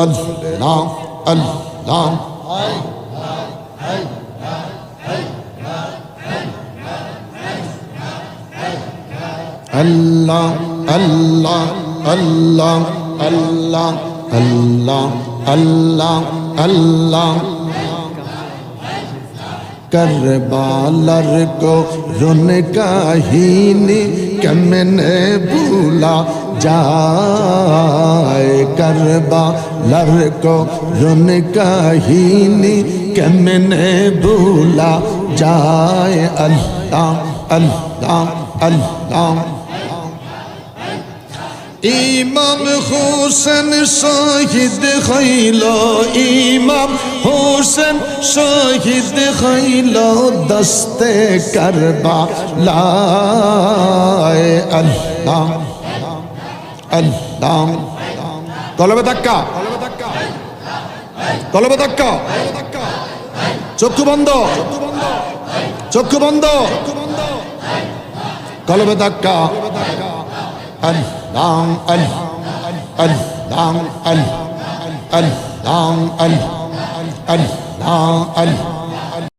আল্লাহ আল্লাহ আল্লাহ আল্লাহ আল্লাহ আল্লাহ আল্লাহ আল্লাহ আল্লাহ करबालर को रुन काहिनी कमने भूला जाए करबालर को रुन काहिनी कमने भूला जाए अल्लाह अल्लाह अल्लाह इमाम हुसैन शहीद खैलो इमाम हुसैन शहीद खैलो दस्ते करबला अल्लाह अल्लाह कलबे धक्का कलबे धक्का चक्षु बंद चक्षु बंद कलबे धक्का अल्लाह अल्लाह अल्लाह अल्लाह अल्लाह अल्लाह